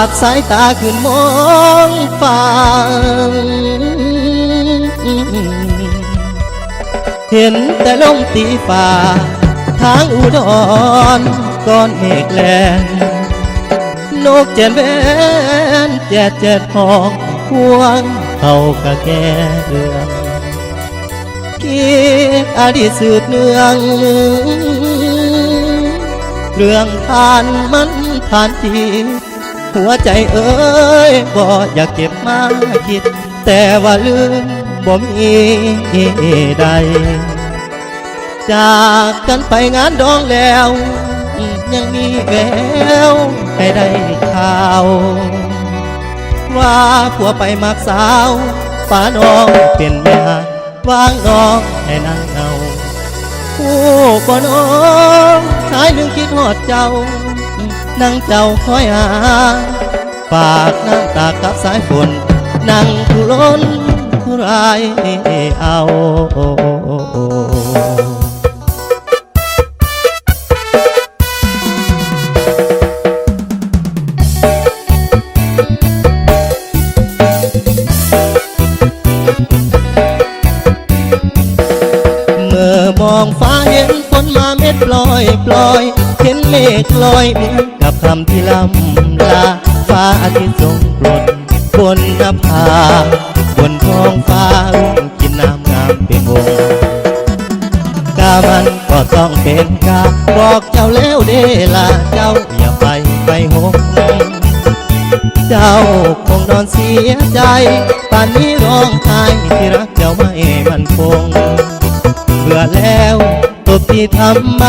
ากสายตาขึ้นมองฟ้าเห็นแต่ลมตีฟ้าทางอุดรก้อนเมฆแลนนกแจนแวนแจดแจดห้องควงเขากะแก่เรืองคิดอดีตสืบเนื่องเรื่องผ่านมันผ่านทีหัวใจเอ้ยบ่อยากเก็บมาคิดแต่ว่าลืมบ่มีใดจากกันไปงานดองแล้วยังมีแววให้ได้ข่าวว่าผัวไปมักสาวป้าน้องเป็นแม่วางน้องให้นั่งเอาผู้บ่น้องชายหนึ่งคิดหอดเจ้านั่งเจ้าคอยหาฝากน้ำตากับสายฝนนั่งทุรนทุรายเอามองฟ้าเห็นฝนมาเม็ดปล่อยเห็นเมฆลอยเหมือนกับคำที่ล่ำลาฟ้าอาทิตย์ทรงกรดบนนภาบนท้องฟ้ารุ่งกินน้ำงามเป็นวงกามันก็ต้องเป็นกาบอกเจ้าแล้วเดล่ะเจ้าอย่าไปหกเจ้าคงนอนเสียใจป่านนี้ร้องไห้ที่รักเจ้าไม่มันคงเบื่อแล้วตบที่ทำไม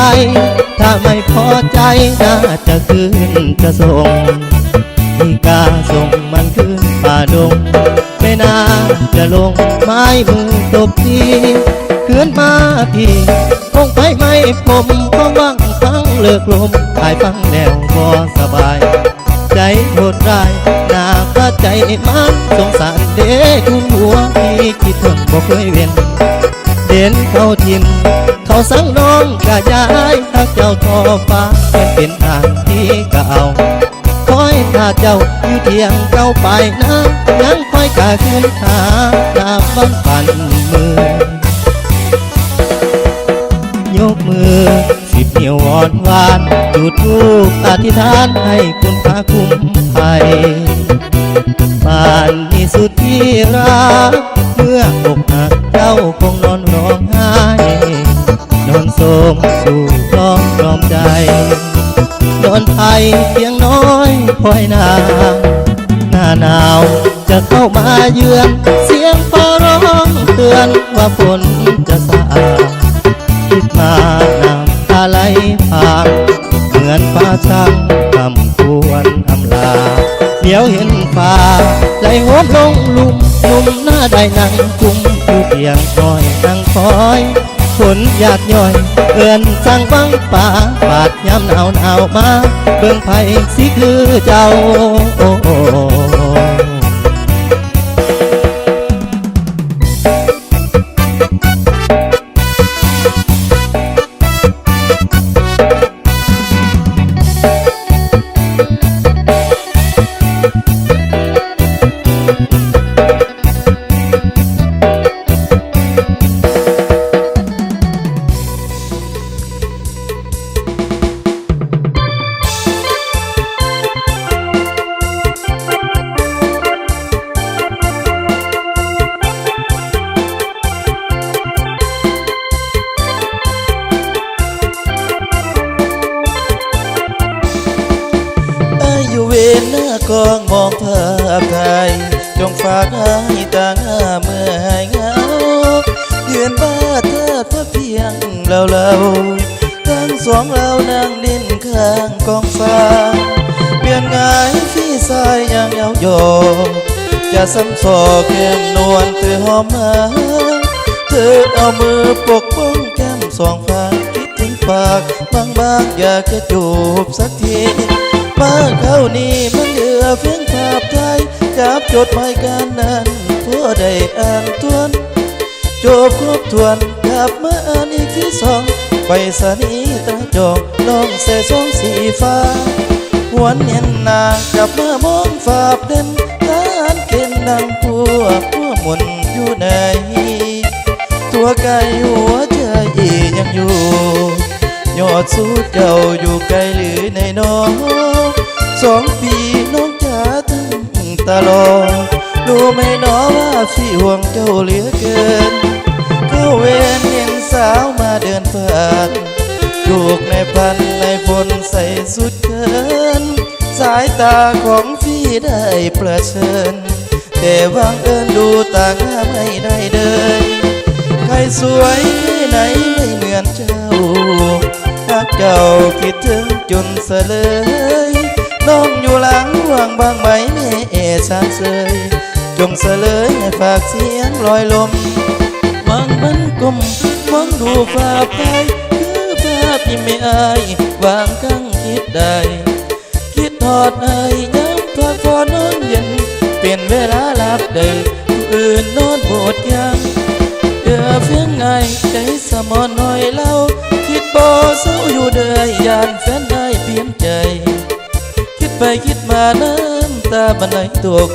ถ้าไม่พอใจน่าจะคืนจะส่งที่กาส่งมันขึ้นป่าดงไม่น่าจะลงไม้มือตบทีคืนมาพี่คงไปไม่ผมก็ว่างทั้งเลิกลมตายฟังแล้วก็สบายใจโหดร้ายหน้าก็ใจมันสงสารเด็กคุณหัวพี่คิดถึงบ่เคยเว้นเด่นเขาทิมเขาสั่งน้องกะยายถ้าเจ้าทอฟ้าเป็นทางที่เก่าคอยถ้าเจ้าอยู่เที่ยงเก่าไปนะยังคอยกะคืนหาหน้าบ้านปั่นมือยกมือสิบนิ้วอ่อนหวานจุดธูปอธิษฐานให้คุณพระคุ้มภัยบ้านนี้สุดที่รักเมื่อกหักเจ้าคงนอนร้องไห้นอนโศกสู่ร้องใจนอนไทยเพียงน้อยคอยหน้าหนาวจะเข้ามาเยือนเสียงฟ้าร้องเตือนว่าฝนจะสาดคิดมาน้ำตาไหลผ่านเหมือนฟ้าช่างทำควรอำลาเดี๋ยวเห็นฟ้าไหลโหมลงลุ่มหน้าได้นั่งคุมอยู่เพียงคอยนั่งคอยฝนหยาดย่อยเอื้อนสั่งบังป่าปาดย้ำหนาวมาเบิ่งไผ่สิคือเจ้าหน้ากองมองภาพไทยจงฝากให้ต่างเมื่อให้เงายืนบ้าเทิดพระเพียงเราทั้งสองเรานั่งดินข้างกองฟ้าเปลี่ยนงายขี้ทรายยังเยาโยจะซ้ำซอกแก้มนวลเธอหอมมาเธอเอามือปกป้องแก้มสองฝั่งคิดถึงปากบางอยากจะจูบสักทีมาเข้านี่มันเหลือเพียงภาพไทยจับจดหมายกันนั้นทั่วได้อ่านทวนจบครบถ้วนกลับมาอ่านอีกที่สองไปสนีตาจองน้องเสสองสีฟ้าห วนเย็นนากลับมามองฝาบเด่นทหารเกณฑ์ดังพวกหมุนอยู่ไหนตัวไกลหัวใจยังอยู่ยอดสุดเจ้าอยู่ไกลหรือในน้อง2 ปีน้องจ๋าทั้งตลอดรู้ไหมน้อว่าพี่ห่วงเจ้าเหลือเกินเข้าเวรเห็นสาวมาเดินผ่านลูกในพันในฝนใส่สุดเกินสายตาของพี่ได้ประชิญแต่บังเอิญดูต่างหน้าไม่ได้เดินใครสวยแค่ไหนไม่เหมือนเจ้าหากเจ้าคิดถึงจนเสลยน้องอยู่หลังว่างบางไหมแม่สางเสยจงเสลยให้ฝากเสียงลอยลมมองมันกลมมองดูฟ้าไปคือภาพที่ไม่อายวางกังคิดได้คิดทอดไอ้ย้ำพักพอนอนเย็นเป็นเวลาหลับเดินผู้อื่นนอนโบดยังเดือเฟียงไงใจสมอนหน่อยเล่าคิดบ่เศร้าอยู่เดือยยานแฟนได้เปลี่ยนใจคิดไปคิดมาน้ำตาบันไหลตก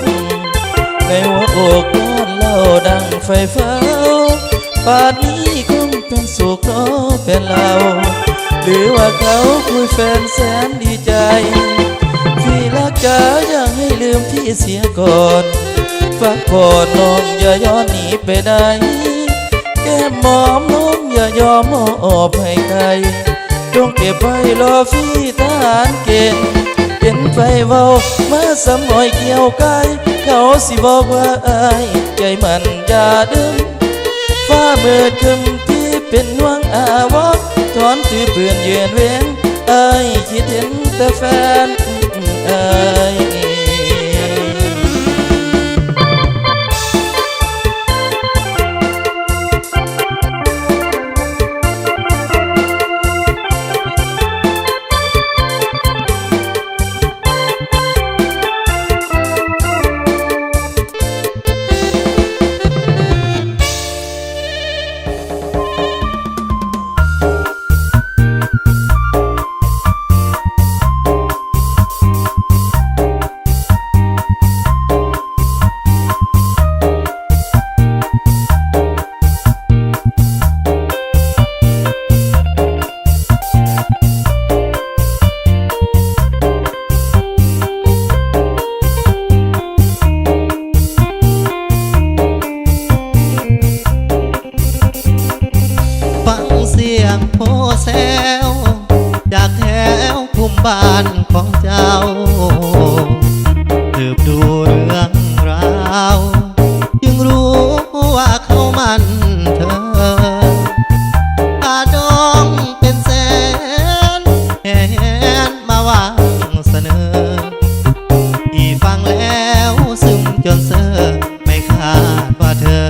ในหัวอกนอนเล่าดังไฟฟ้าป่านนี้คงเป็นสุขเพราะแฟนเราหรือว่าเขาคุยแฟนแสนดีใจพี่รักจ๋าอยากให้ลืมที่เสียก่อนฝากก่อนน้องอย่าย้อนหนีไปไหนแก้มมอมน้องอย่ายอมมอบให้ใครจงเก็บไว้รอพี่ทหารเกณฑ์เป็นไฟเว้ามาสำหน่อยเกี่ยวกายเขาสิบอกว่าอายใจมันอย่าดื่มฟ้ามืดครึ้มที่เป็นห่วงอาวรถอนถือเปลือนเยือนเว้นอายคิดเห็นแต่แฟนอายโพแซวจากแถวภูมิบ้านของเจ้าสืบดูเรื่องราวจึงรู้ว่าเขามันเธออาดองเป็นแสนแหนมาวางเสนอที่ฟังแล้วซึมจนเซอไม่คาดว่าเธอ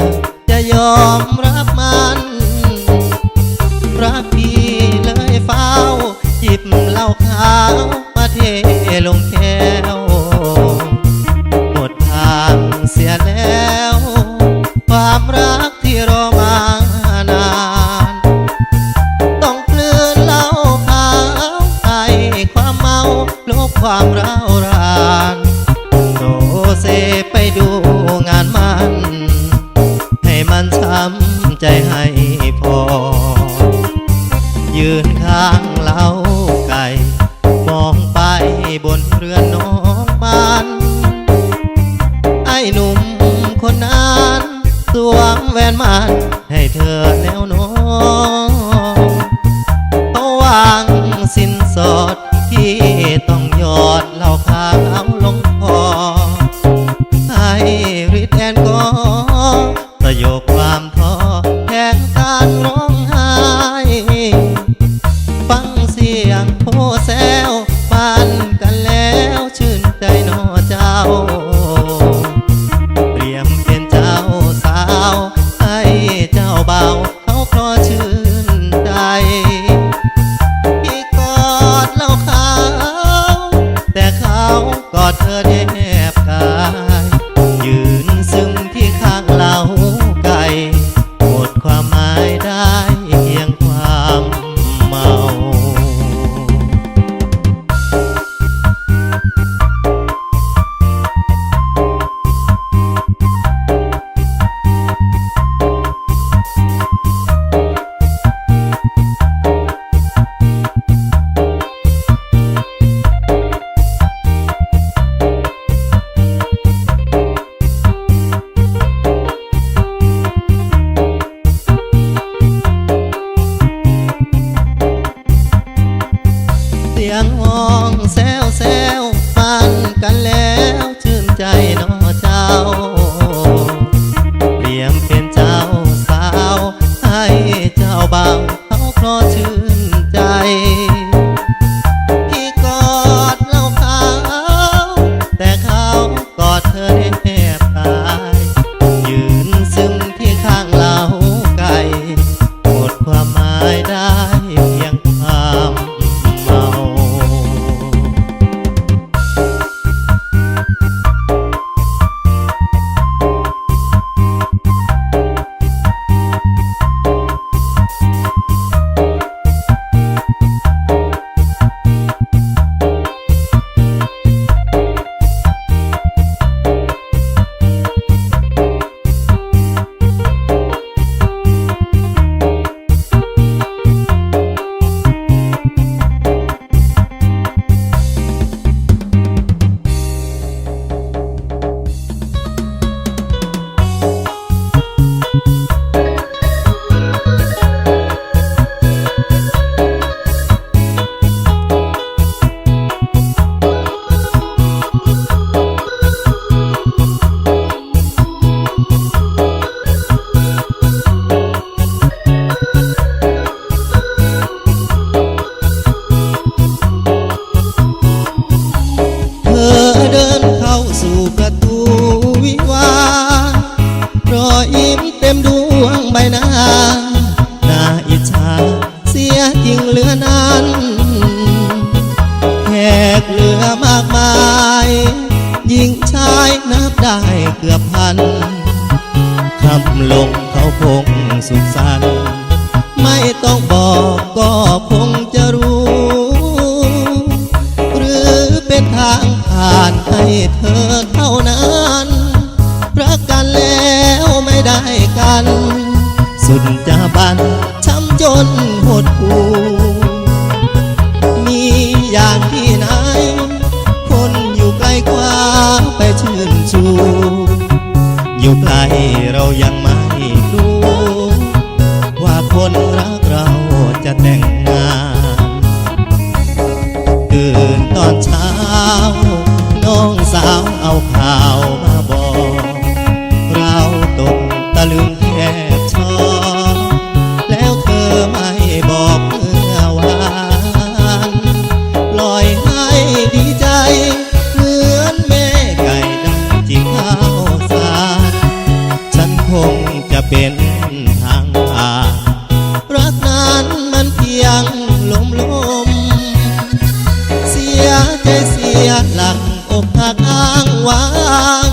จะยอมรับมันรักพี่เลยเฝ้าจิบเหล้าขาวมาเทลงแก้วหมดทางเสียแล้วความรักที่รอมานานต้องกลืนเหล้าขาวให้ความเมาลบความร้าวรานโซเซไปดูงานมันให้มันช้ำใจให้พอยืนข้างเล้าไก่มองไปบนเรือนน้องมันไอ้หนุ่มคนนั้นสวมแหวนมันให้เธอแล้วน้องเขาวางสินสอดที่ต้องหยอดเหล้าขาวลงคอให้ริดแอนก็ประโยคความท้อแทนการร้องไห้ฟังเสียงโพแซวปานกันแล้วชื่นใจนอเจ้าเตรียมเป็นเจ้าสาวให้เจ้าเบา บตายยืนซึมที่ข้างเหล้าไก่หมดความหมายได้เพียงความเมา เธอเดินเข้าสู่ประตูวิวาห์รอยยิ้มเต็มดวงใบหน้าน่าอิจฉาเสียจริงเหลือนั้นแขกเหลือมากมายหญิงชายนับได้เกือบพันคำลงเขาคงสุขสันต์ไม่ต้องบอกก็คงจะรู้ หรือเป็นทางผ่านให้เธอเท่านั้นรักกันแล้วไม่ได้กัน สุดจะบันช้ำจนหดหู่มีอย่างที่ไหน คนอยู่ไกลกว่าไปชื่นชู อยู่ไกลเรายังไม่รู้ ว่าคนรักเราจะแต่งงาน ตื่นตอนเช้าน้องสาวเอาข่าวมาบอก เราตกตะลึงแทบช็อกแล้วเธอไม่บอกเมื่อวานปล่อยให้ดีใจเหมือนแม่ไก่ดังจิกข้าวสารฉันคงจะเป็นทางผ่านรักนั้นมันเพียงลมเสียใจเสียหลักอกหักอ้างว้าง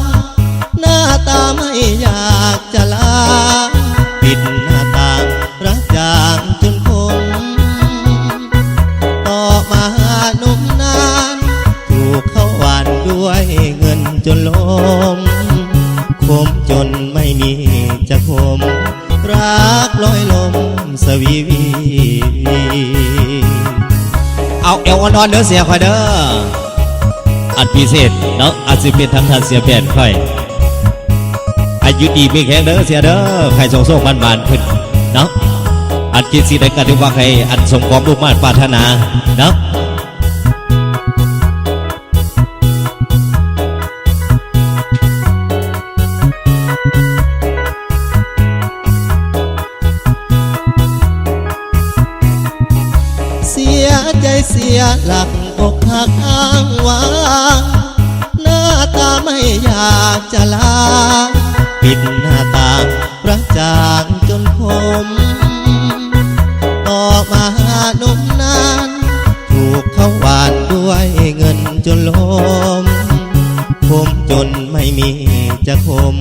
หน้าตาไม่อยากจะลาปิดหน้าต่างรักจางจนคมต่อมาหนุ่มนานถูกเขาหวานด้วยเงินจนล้มคมจนไม่มีจะคมรักลอยลมสวีวี เอาเอวอ่อนๆเด้อเสียค่อยเด้ออันพิเศษเนาะอาจสิเป็นทางท่านเสียแผนค่อยอายุดีมีแข็งเด้อเสียเด้อใครส่งๆบานๆขึ้นเนาะอันกินสิได้กันที่ว่าใครอันสมความมุ่งมั่นปรารถนาเนาะ เสียใจเสียหลักอกหักอ้างว้างหน้าตาไม่อยากจะลาปิดหน้าต่างรักจางจนคมต่อมาหนุ่มนานถูกเขาหวานด้วยเงินจนล้มคมจนไม่มีจะคม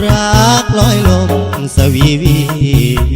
รักลอยลมสวีวี เ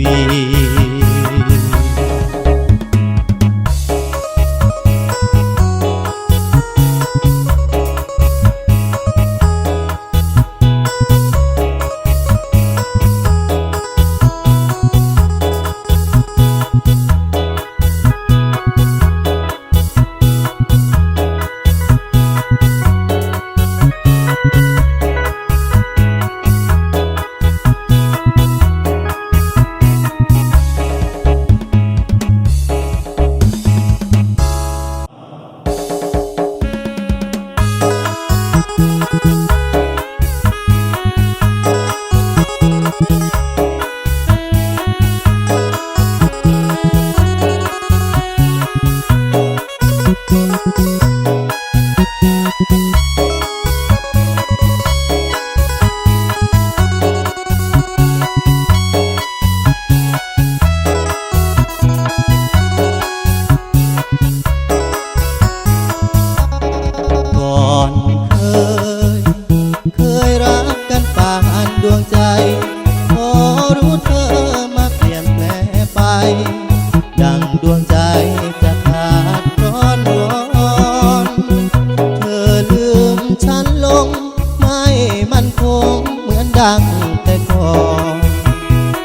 มันคงเหมือนดังแต่ก่อน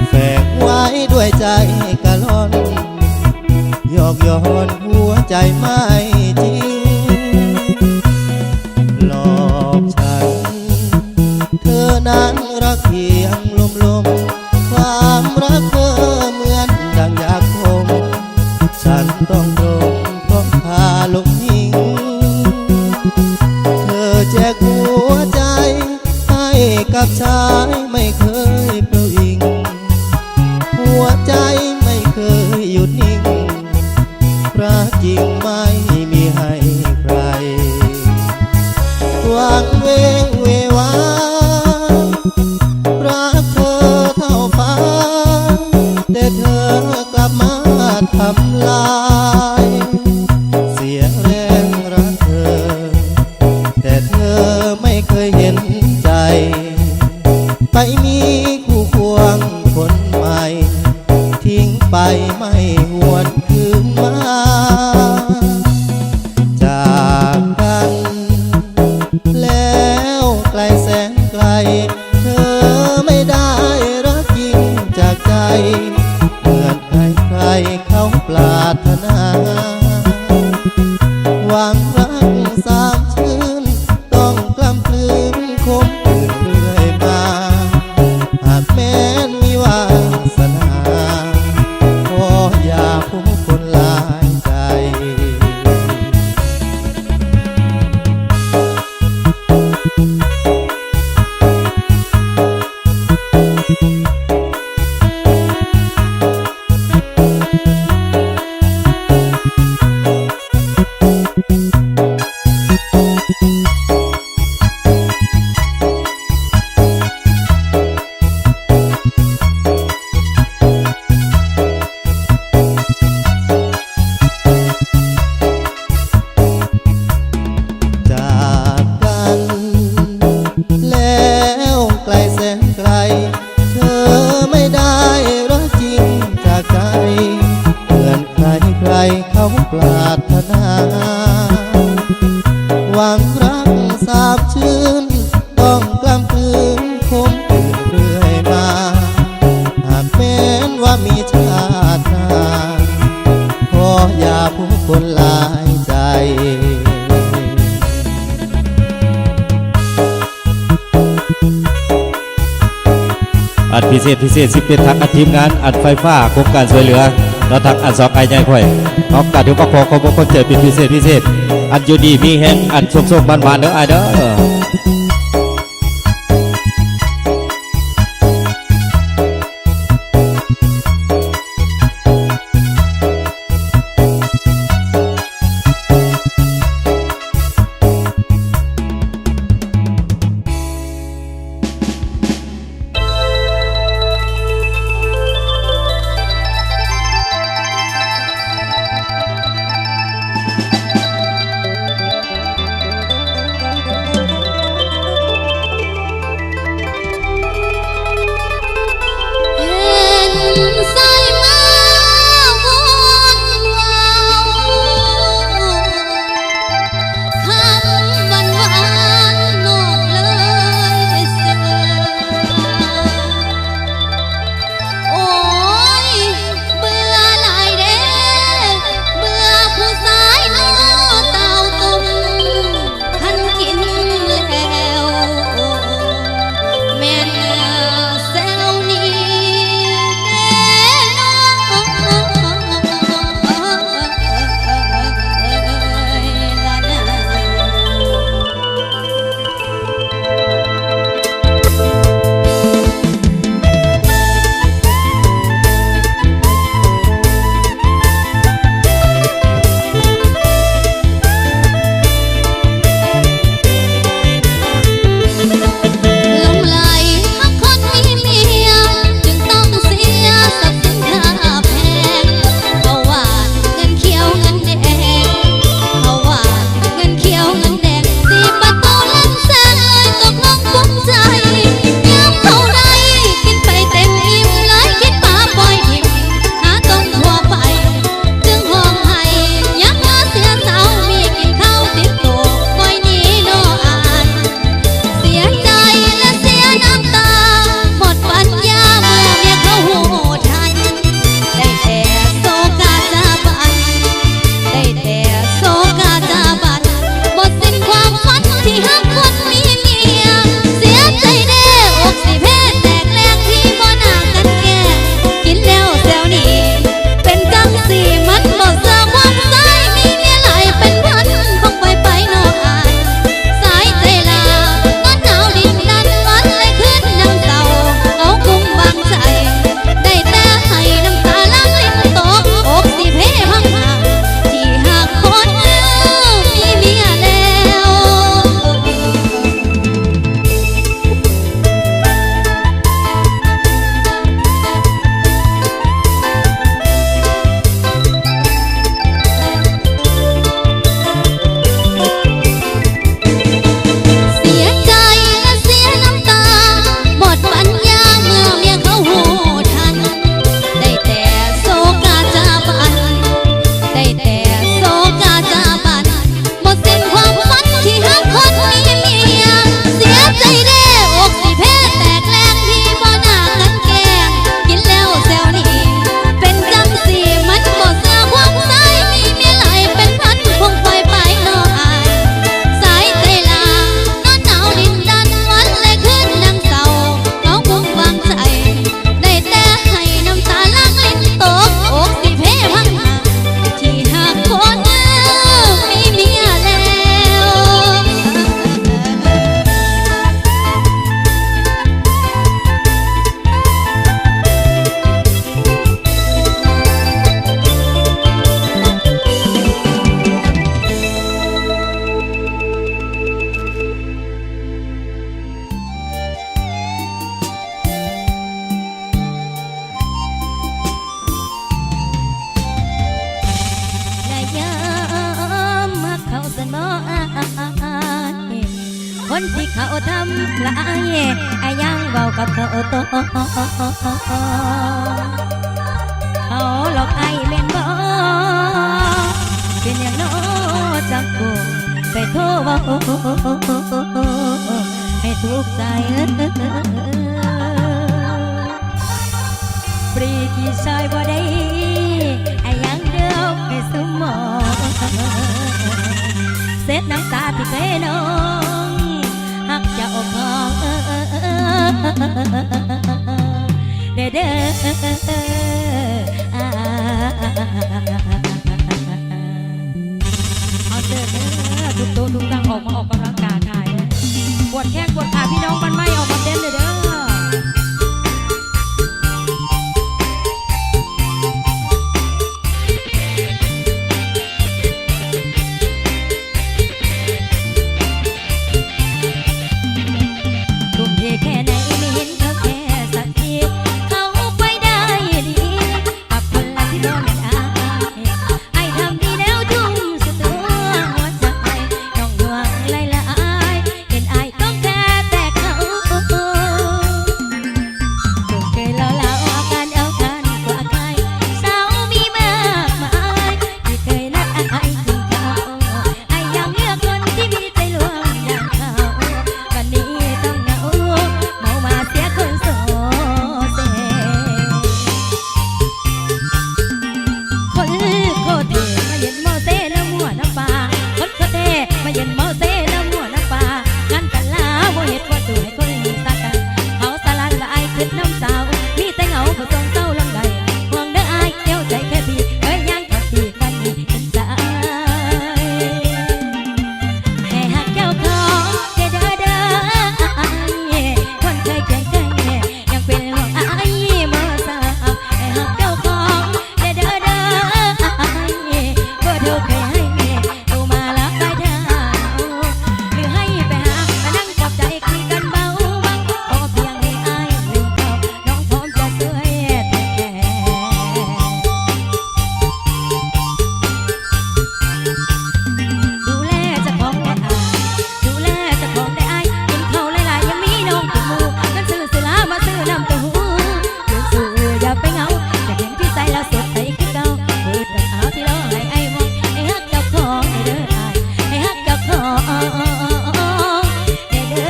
แฝงไว้ด้วยใจกะล่อนหยอกย้อนหัวใจไม่จริงหลอกฉันเธอนั้นรักเพียงลมๆความรักเธอเหมือนดังยาคมฉันต้องโดนต้องพาลงหิงเธอแจกหัวใจให้กับชายไม่เคยเปล่าอิงหัวใจไม่เคยหยุดนิ่งรักจริงไม่มีให้ใครหวังเวงเววารักเธอเท่าฟ้าแต่เธอกลับมาทำลายเสียแรงรักเธอแต่เธอไม่เคยเห็นใจไปมีคู่ควงคนใหม่ทิ้งไปไม่หวนคืนมาจากกันแล้วไกลแสนไกลเธอไม่ได้รักจริงจากใจเหมือนใครๆเขาปรารถนาหวังรักสามชื่นต้องกล้ำกลืนคมคืนเรื่อยมาหากแม้นมีวาสนาขออย่าผู้คนหลายใจจากกันแล้วไกลแสนไกลเธอไม่ได้รักจริงจากใจเหมือนใครๆเขาปรารถนาหวังรักสาบชื่นต้องกล้ำกลืนคมคืนเรื่อยมาหากแม้นว่ามีชาติหน้าขออย่าผู้คนหลายใจ อัดพิเศษสิเป็นทักอัดทีมงานอัดไฟฟ้าโครงการช่วยเหลือเราทักอัดสอกไก่ใหญ่ค่อยเอากัดทุกขอขอบคุณเจอเป็นพิเศษอัดอยู่ดีมีแห้งอัดส้มๆบานๆเด้อไอเด้อ ทำลายไอ้ยังเบากับเขาโตเขาหลอกไอ้เม่นบ่เป็นอย่างน้อจังกูไปโทรว่าให้ทุกข์ใจปรีที่ชายบ่ได้ไอ้ยังเดียวให้สมองเสร็จน้ำตาที่เคยน้องหักจะอกหองเด้อเอาเจอทุกตัวทุกตังออกมาออกกำลังกายเลยปวดแข้งปวดขาพี่น้องมันไม่ออกมาเต้นเลยเด้อแค่ไหนไม่เห็นเขาแค่สักทีเขาไปได้ดีกับคนละที่โดนเป็นไอ้ทำดีแล้วทุ่มสุดตัวหัวใจน้องดวงลายเห็นไอ้ต้องแค่แต่เขาถูกเคยเล่าอาการเอากันกว่าใครสาวมีมากมายที่เคยนัดไอ้กินข้าวไอ้ยังเลือกคนที่มีใจลวงอย่างเขาวันนี้ต้องเหงามาเสียคนโสเซคนโคเทมาเย็นมอเซน้ำหัวน้ำปลาคนโคเทมาเย็นมอเซน้ำหัวน้ำปลากันกันลาโมเหตุว่าตัวให้คนมีตากันเขาสลันละไอขึ้นน้ำสาวมีแต่เหงาผู้ทรงเศร้าลำใดห่วงเด้อไอเดียวใจแค่พี่เอ้ยยังทักทีกันนี่เป็นใจให้หักเจ้าของเด้อคนเคยเกลียดกันยังเป็นห่วงไอ้มาสาวให้หักเจ้าของเด้อเบอร์โทรเคยให้โทรมาแล้วไปเถอะหรือให้ไปหามานั่งปลอบใจคุยกันเบาขอเพียงให้ไอ้ลืมเขาน้องพร้อมจะช่วยแต่แค่ดูแลเจ้าของได้ดูแลเจ้าของได้ไอ้กินเขาหลายๆยังมีน้องเป็นหมู่กันซื้อสุรามาซื้อน้ำเต้าหู้ยืนสู้อย่าไปเหงาจะเห็นพี่ใส่แล้วสดใสคือเก่าเปิดกระเป๋าที่รอให้ไอ้มองให้ฮักเจ้าของให้เด้อไอ้ให้ฮักเจ้าของให้เด้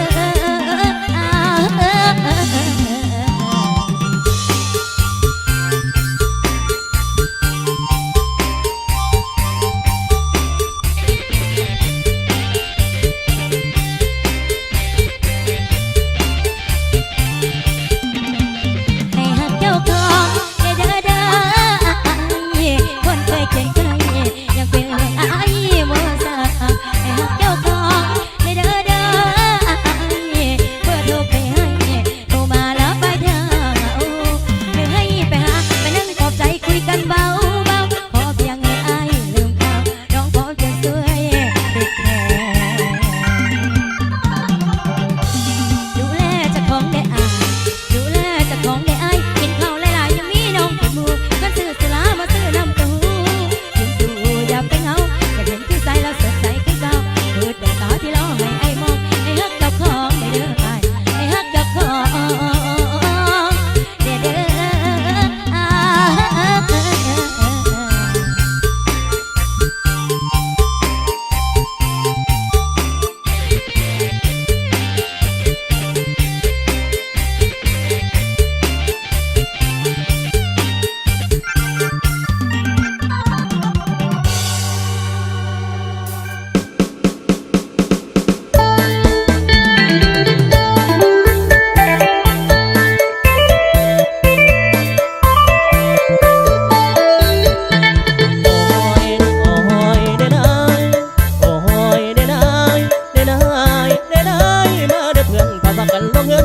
ให้ฮักเจ้าของให้เด้อคนเคยเคียงใกล้ยังเป็นเรื่องไอ้มัวสาให้ฮักเจ้าของให้เด้อเพื่อโทรไปให้โทรมาแล้วไปเถอะหรือให้ไปหาไปนั่งปลอบใจคุยกันเบาขอเพียงให้ไอ้ลืมเขาน้องพร้อมจะช่วยติดแทนดูแลเจ้าของได้ดูแลเจ้าของได้ไอ้กินข้าวหลายๆยังมีน้องเป็นหมู่กันซื้อสุรามาซื้อน้ำเต้าหู้ยืนสู้อย่าไปเหงาอยากเห็นพี่ใส่แล้วสดใสคือเก่าเปิดดวงตาที่รอให้ไอ้มองให้ฮักเจ้าของได้เด้อไอ้ให้ฮักเจ้าของได้เด้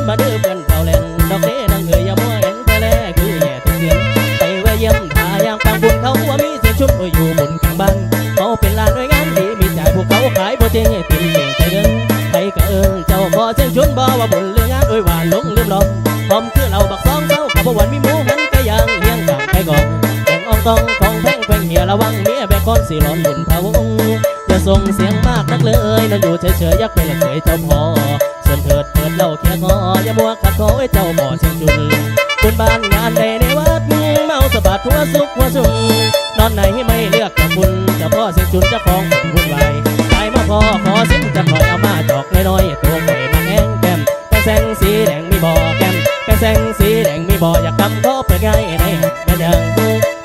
มาเด้อเพื่อนเก่าเล่นดอกเด้นังเอ๋ยอย่ามัวเห็นแต่แลคือแย่ทุกเดือนไปแวะเยี่ยมทายางปังบุญเขาว่ามีเสียงชุบอยู่บนข้างบ้านเขาเป็นลานด้วยงานดีมีจ่ายพวกเขาขายบ่เจ๊งให้ตีเก่งใจเดินไปกะเจ้าขอเสียงชุนบ่ว่าบุญเรื่องงานโอ้ยว่าลงลืมลมพร้อมคือเราบักซองเจ้ากับบ่วันมีหมูหันไก่ย่างเลี้ยงกับไก่กองแข่งอ่องตองของแพงแพงเหียระวังเมียแบกก้อนสีหลอนบุญพะวงอย่าส่งเสียงมากนักเลยนอนอยู่เฉยๆยักไปละเคยเจ้าพอ นเถิดเถิดเล่าแค่คออย่ามัวขัดคอไว้เจ้าบ่อเสียงจุนคุณบ้านงานใดในวัดเมาสะบัดหัวสุกหัวสุนนอนไหนไม่เลือกกับคุณจะพ่อเสียงจุนจะคล้องวุ่นวายตายมาพอขอสิ้นจะคอยเอามาจอกน้อยๆตัวข่อยมาแห้งแก้มกระแสงสีแดงมีบ่อแก้มกระแสงสีแดงมีบ่ออยากทำก็เปิดง่ายในแม่นยัง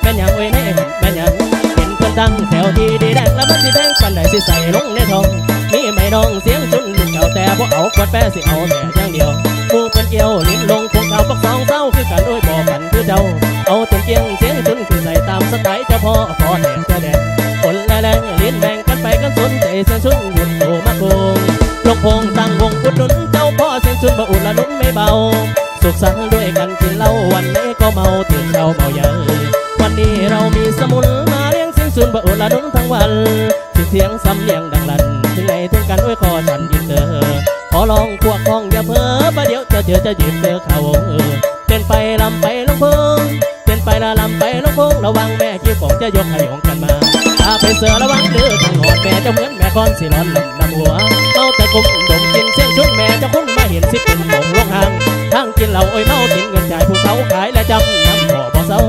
แม่นยังเว้ยในแม่นยังเห็นเพิ่นตั้งแถวที่ดีแดงแล้วมันสิแพงปันใดสิใส่ลงในทองนี่ไม่น้องเสียงจุนลูกเก่าแต่พวกเอาขวดแป้สิเอาแต่อย่างเดียวมูเป็นเกี่ยวลิ้นลงพวกเขาปักสองเศร้าคือกันด้วยบ่กันคือเจ้าเอาเต็มเกียงเสียงจุนคือใส่ตามสไตล์เจ้าพ่อขอแดงเจ้าแดงคนละแรงลิ้นแบ่งกันไปกันสนใจเสียงจุนหยุดโตมาโกงลูกพงตั้งวงอุดหนุนเจ้าพ่อเสียงจุนบ่อุ่นละนุ่นไม่เบาสุขสันต์ด้วยกันกินเหล้าวันนี้ก็เมาตื่นเช้าเมาเยอะวันนี้เรามีสมุนมาเลี้ยงเสียงจุนบ่อุ่นละนุ่นทั้งวันเสียงซ้ำเลียงดังลั่นถึงไหนถึงกันด้วยคอฉันยินเธอขอลองพวกพ้องอย่าเพ้อประเดี๋ยวจะเจอจะหยิบเจอเขาเป็นไปลำไปลงพงเป็นไปละลำไปลงพงระวังแม่คิ้วของจะยกให้ของกันมาถ้าไปเสือระวังเดือทางหอดแม่จะเหมือนแม่คอนสิร้อนลำหัวเมาแต่กุมดมกินเสียงชุนแม่จะคุ้นมาเห็นสิเป็นหงลงห่างทั้งกินเหล้าอ้อยเมากินเงินจ่ายภูเขาขายและจำน้ำบ่อบ่เศร้า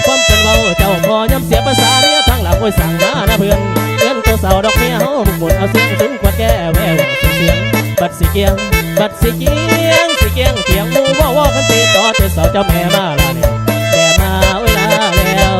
ความเป็นเบาเจ้าพอย่ำเสียภาษาเมียทั้งหลังอ้อยสั่งมานะเพื่อนตัวสาวดอกเมียเฮาหมุนเอาเสียงถึงกว่าแก้แววเสียงบัดสิเกียงบัดสิเกียงสิเกียงเสียงมูว่าคันตีต่อเจ้าสาวเจ้าแม่มาละเนี่ยแม่มาเวลาแล้ว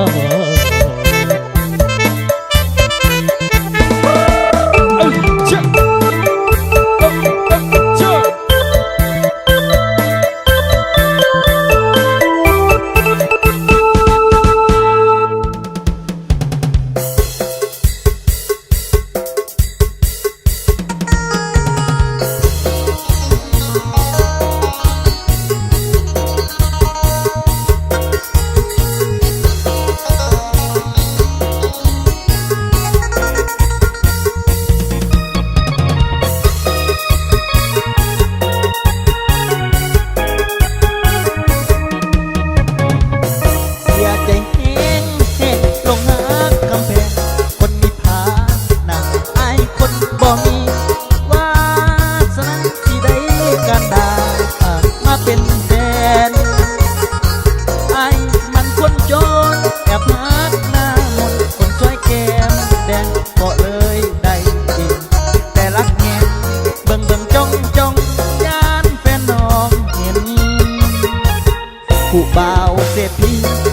ผู้บ่าวเศรษฐี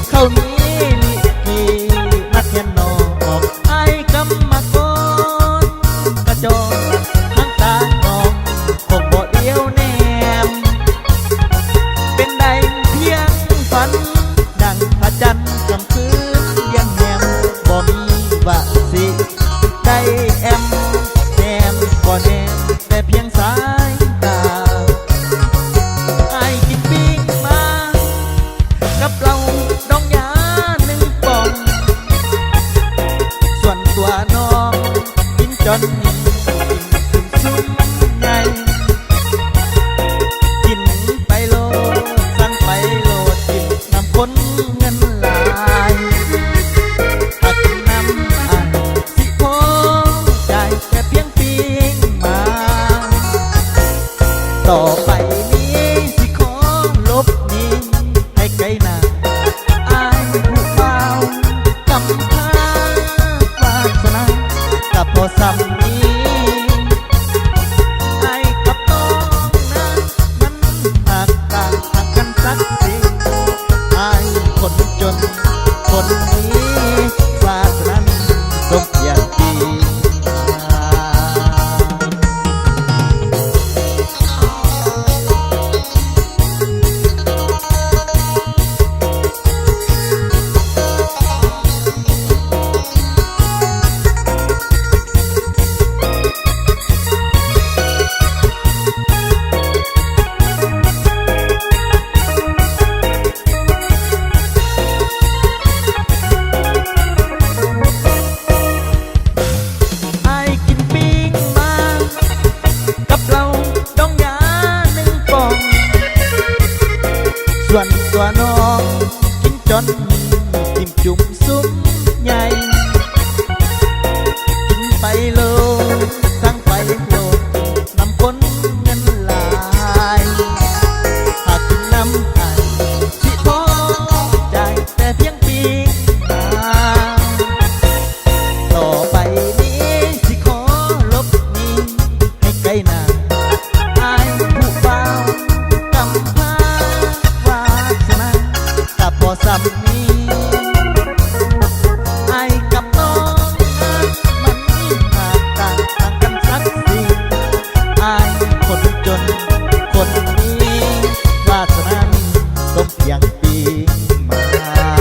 เขานี้ลิกีนักเขียนนอกไอ้กำมากรกระจอกทั้งตาออกคงบ่เดียวแนมเป็นใดเพียงฝันดังพระจันทร์กำคืนยังแหมบ่มีว่าสิได้แอมแนมบ่แนมแต่เพียงสายตากับเราดองยาหนึ่งปองส่วนตัวน้องกินจนกินซุ้มไงกินไปโลสั่งไปโลดกินน้ำคนเงินลายถ้ากินน้ำอ่ะสิพอใจแต่เพียงปีงมาต่อไปนี้สิขอลบนี้ให้ไกลหน้าอายผู้เบากำพร้าวาสนากับพอซ้ำนี้ไอ้กับน้องนั้นมันหากต่างห่างกันสักสิ่งไอ้คนจนคนนี้วาสนาตกอย่างดีส่วนตัวน้องกินจนจิ้มจุ่มซุ้มใหญ่กินไปโลสั่งไปโลน้ำคนเงินลา มเพียงปีมา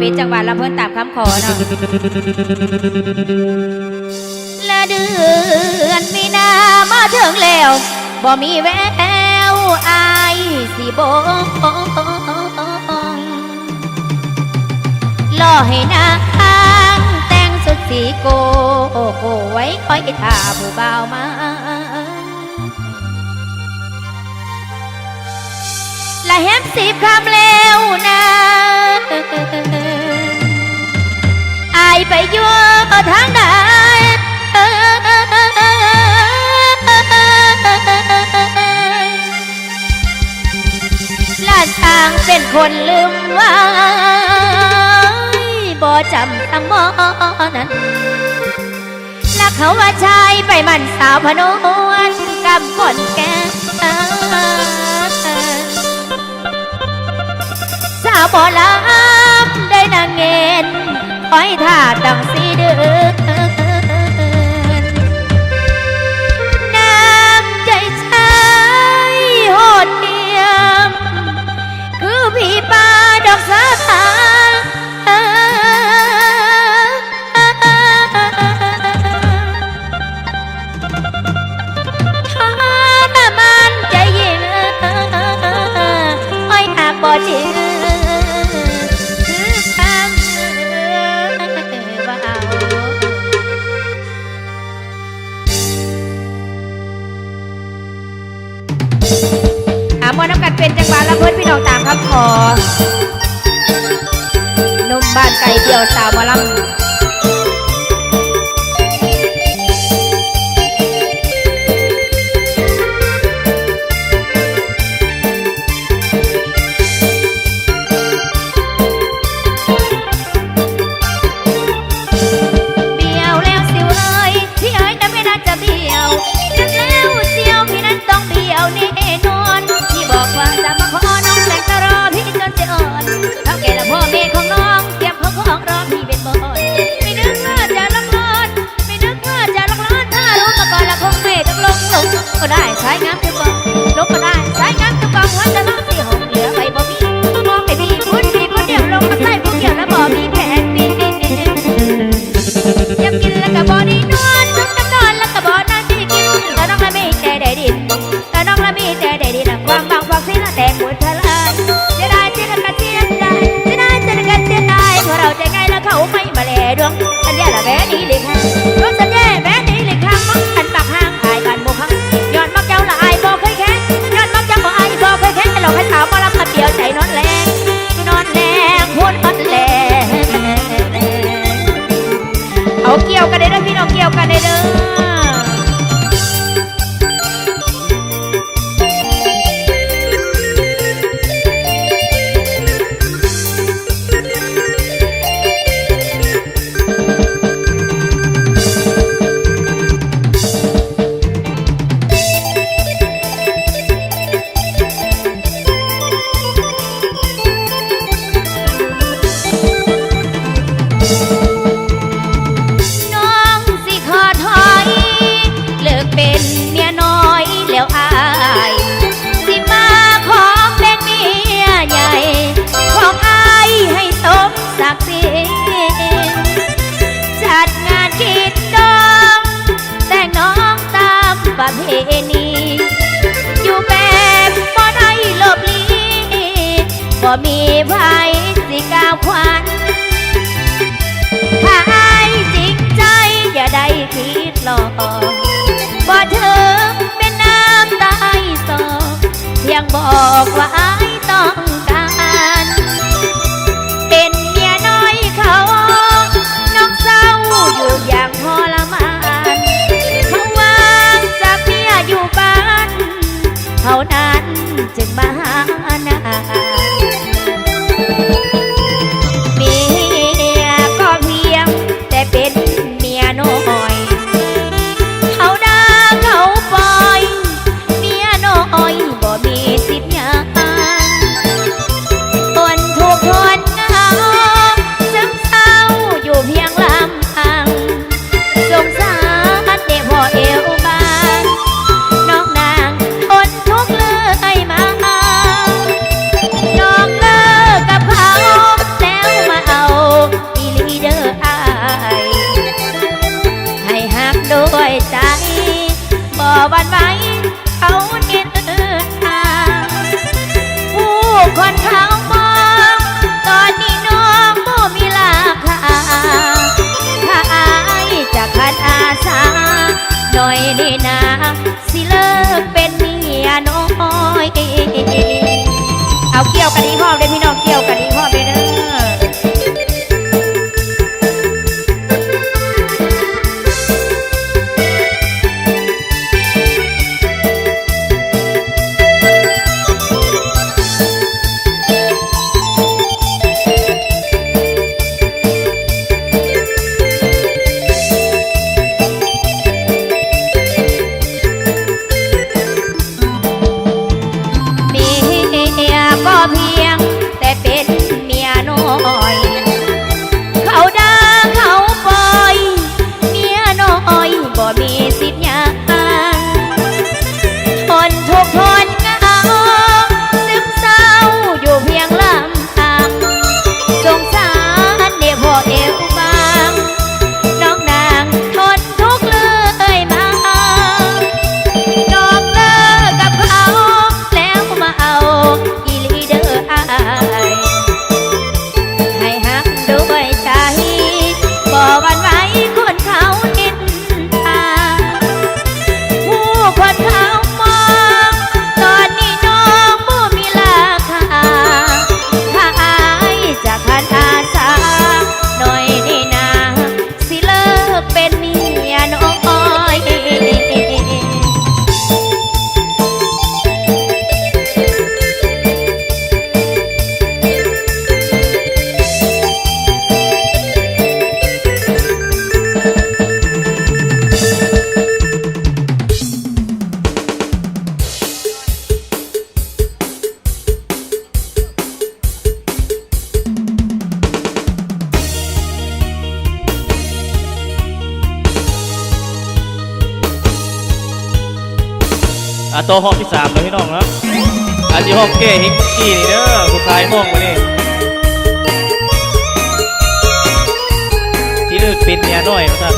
ปิดจังหวัดละเพิ่นตามคำขอเนาะและเดือนมีนามาถึงแล้วบ่มีแววอายสิบงรอให้นางแต่งสุดสีโกไว้คอยท่าผู้บ่าวมา ะเห็นสิบคำแล้วนะอายไปอยู่ทางใดลาดทางเป็นคนลืมไว้บ่จำตั้งบ่นั้นและเขาว่าชายไปมันสาวพนวนกำก่อนแก่สาวบ่ลำได้นางเงินคอยท่าตั้ง4 เดือนน้ำใจชายโหดเดียมคือพี่ป่าดอกสาขาบ่จริงคือทางว่าเอามอน้ำกันเป็นจังหวะละเพื่อนพี่น้องตามคำขอหนุ่มบ้านไก่เดียวสาวหมอลำก็ได้สายงามทุกกองลงก็ได้สายงามทุกกองว่าจะน้องที่หกเหลือไปบ่มีมองไปมีคุณเดียวลงมาใส่พวกเดียวแล้วบ่มีแผนปียังกินแล้วก็บ่ดีนอนน้ำนอนแล้วก็บ่นั่งที่กินแต่น้องละมีแต่ได้ดินแต่น้องละมีแต่ได้ดินความบางความสิ้นละแตกหมดทลายจะได้เจอกันเสียได้จะได้เจอกันเสียได้เพราะเราใจง่ายแล้วเขาไม่มาแลดวงสัญญาละแม่นี้เลยค่ะดวงสัญญาแม่นี้เลยค่ะมังอันปากห้างขายกันโมหังย้อนมักเจ้าละอายบ่เคยแค่ย้อนมักเจ้าบ่อายบ่เคยแค่หลอกให้สาวมารับขับเดียวใจนอนแรงพูดนอนแรงเอาเกี่ยวกันได้เด้อพี่น้องเกี่ยวกันได้เด้อจัดงานกินดองแต่งน้องตามประเพณีอยู่แบบบ่ได้หลบลีบ่มีไผสิก้าวขวัญถ้าอายจริงใจอย่าได้คิดหลอกบ่เธอเป็นน้ำตาไอสองเพียงบอกว่าอายต้องการเป็นเมียน้อยเขาน้องเศร้าอยู่อย่างทรมานเขาวางจากเมียอยู่บ้านเท่านั้นจึงมาหานาเมียก็เพียงแต่เป็นเมียน้อยเขาด่าเขาปล่อยเมียน้อยบ่มีสิทธิ์หยังทนทุกข์ทนเหงาซึมเศร้าอยู่เพียงลำพังสงสารเด็กพ่อเอวบานน้องนางทนทุกข์เลยมาน้องเลิกกับเขาแล้วมาเอาอีลีเดอร์อายให้หักด้วยใจบ่หวั่นไหวเขาเห็นทางผู้คนเขามองตอนนี้น้องบ่มีราคาถ้าอายจะขัดอาสาหน่อยนี่นาสิเลิกเป็นเมียน้อย ต่อห้องที่3เลยพี่น้องเนาะอันที่ห้องเก้ฮิกกี้นี่เด้อผู้ชายห้องมานี่ที่เลิกเป็นเนี่ยน้อยท่าน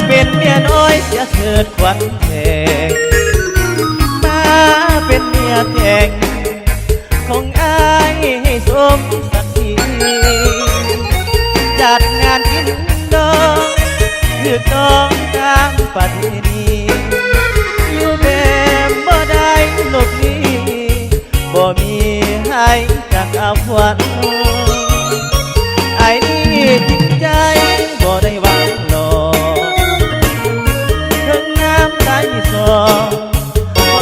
เป็นเมียน้อยเสียเถิดควันแทงมาเป็นเมียแทงของอายให้สมศักดิ์ศรีจัดงานกินดองคือต้องตามประเพณีอยู่แบบบ่ได้หลบหนีบ่มีให้จากอาควันไอ้นี่จริงใจบ่ได้หวังหลอกสอง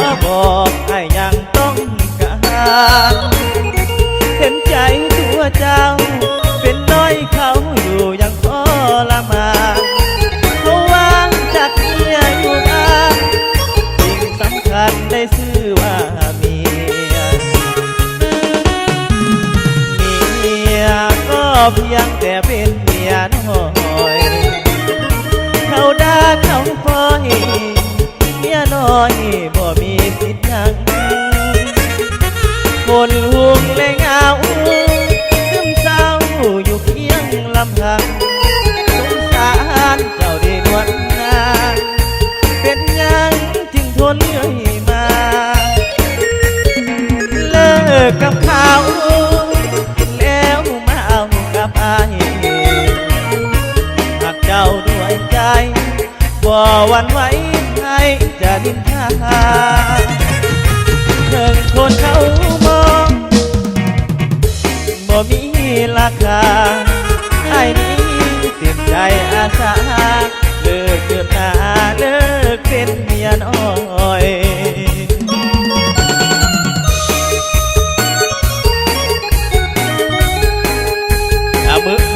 ว่าบอกให้ยังต้องการเห็นใจตัวเจ้าเป็นน้อยเขาอยู่ยังทรมานเขาวางจากเมียอยู่บ้านสิ่งสำคัญได้ชื่อว่าเมียก็เพียงแต่เป็นเมียน้อยเขาด่าเขาปล่อยเมียน้อยบ่มีสิทธิ์ยังคนห่วงและเหงาซึมเศร้าอยู่เพียงลำพังสงสารเจ้าได้นวลนางเป็นยังจึงทนเลื่อยมาเลิกกับเขาแล้วมาเอากับอายหากเจ้าด้วยใจบ่หวั่นไหวให้จะดินทาเพิ่งคนเขามองบ่มีราคาไอ้นี้เต็มใจอาสาเลิกเกิดหน้าเลิกเป็นเมียน้อย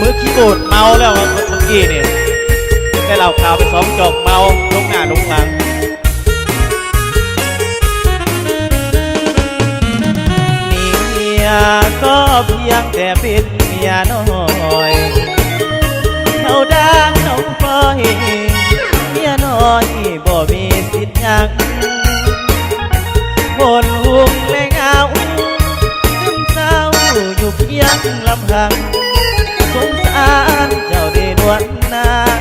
มือคีย์บอร์ดเมาแล้วเมื่อกี้นี่ได้เหล่าข่าวไป2 จอกเมาลงหน้าลงหลังเมียก็เพียงแต่เป็นเมียน้อยเขาด่าเขาปล่อยเมียน้อยบ่มีสิทธิ์ยังคนห่วงและเหงาซึมเศร้าอยู่เพียงลำพังสงสารเจ้าได้นวลนาง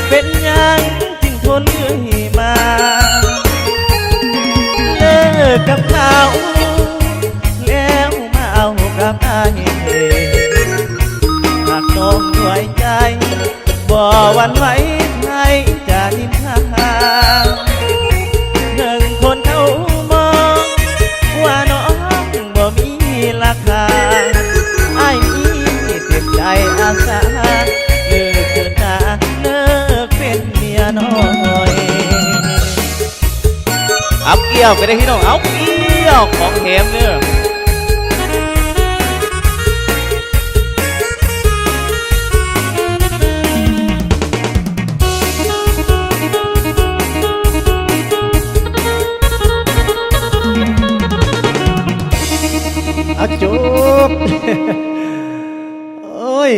เป็นยังจึงทนเลื่อยมาเลิกกับเขาแล้วมาเอากับอายหากน้องด้วยใจบ่หวั่นไหวให้จะนินทาหนึ่งคนเขามองว่าน้องบ่มีราคาไอ้นี้เต็มใจอาสาเลิกเกินหน้าเลิกเป็นเมียน้อยเอาเกี่ยวไปได้พี่น้องเอาเกี่ยวของแถมเนี่ยเอาจบโอ้ย